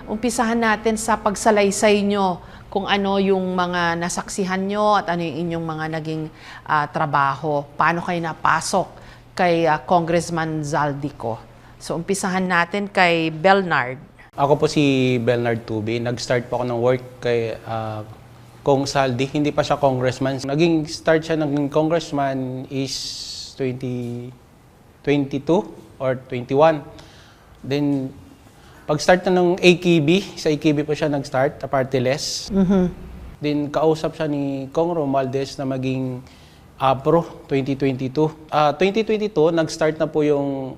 umpisahan natin sa pagsalaysay nyo kung ano yung mga nasaksihan nyo at ano yung inyong mga naging trabaho. Paano kayo napasok kay Congressman Zaldico? So, umpisahan natin kay Belnard. Ako po si Belnard Tubi. Nag-start po ako ng work kay Kong Saldi. Hindi pa siya congressman. Naging start siya ng congressman is 2022 or 21. Then, pag-start na ng AKB, sa AKB po siya nag-start, party list. Then, kausap siya ni Kong Romualdez na maging Pro 2022. 2022, nag-start na po yung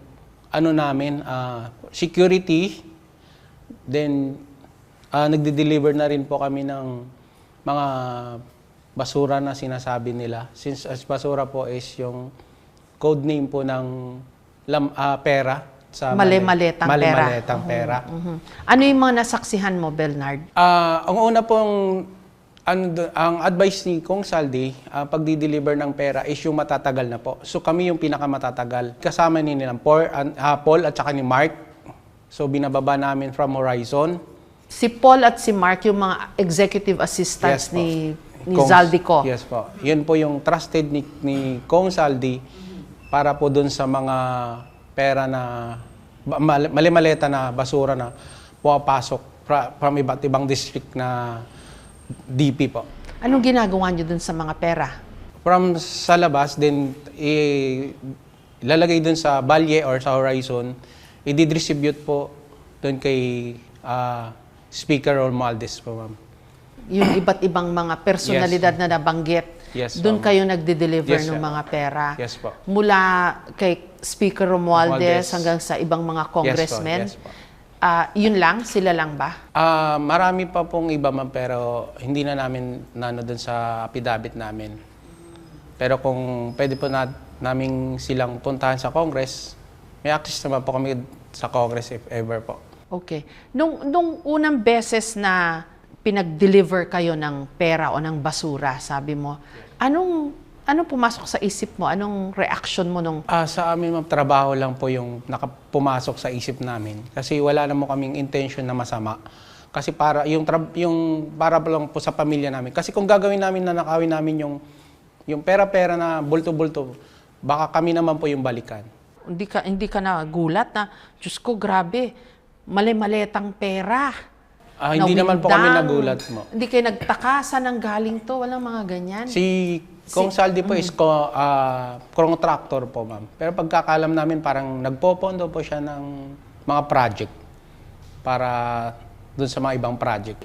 security. Then, nagde-deliver na rin po kami ng mga basura na sinasabi nila. Since as basura po is yung code name po ng pera. Sa Mali-maletang pera. Ano yung mga nasaksihan mo, Belnard? Ang una pong, ang advice ni Kong Saldi, pagdi-deliver ng pera is yung matatagal na po. So kami yung pinakamatatagal. Kasama ni nilang Paul at saka ni Mark. So binababa namin from Horizon. Si Paul at si Mark, yung mga executive assistants ni Zaldico. Yes po. Yun po yung trusted ni Kong Saldi para po dun sa mga pera na mali-maleta na basura na pumapasok from iba't ibang district na DP po. Anong ginagawa niyo dun sa mga pera? From sa labas, then ilalagay dun sa Balye or sa Horizon, i-distribute po dun kay Speaker Romualdez po, ma'am. Yung iba't ibang mga personalidad na nabanggit. Yes, doon kayo nagde-deliver ng mga pera. Yes po. Mula kay Speaker Romualdez hanggang sa ibang mga congressmen. Yes po. Yun lang? Sila lang ba? Marami pa pong iba, ma'am, pero hindi na namin doon sa affidavit namin. Pero kung pwede po namin silang puntahan sa Congress, may access naman po kami sa Congress if ever po. Okay. Nung unang beses na pinag-deliver kayo ng pera o ng basura, sabi mo, anong pumasok sa isip mo? Anong reaction mo nung... Sa amin, ma'am, trabaho lang po yung pumasok sa isip namin. Kasi wala naman kaming intention na masama. Kasi para para lang po sa pamilya namin. Kasi kung gagawin namin na nakawin namin yung pera-pera na bulto-bulto, baka kami naman po yung balikan. Hindi ka nagulat na, Diyos ko, grabe, mali-maletang pera. Hindi naman po kami nagulat mo. Hindi kayo nagtaka, saan ang galing to? Walang mga ganyan. Si Kong Saldi po is contractor po, ma'am. Pero pagkakalam namin, parang nagpopondo po siya ng mga project para dun sa mga ibang project.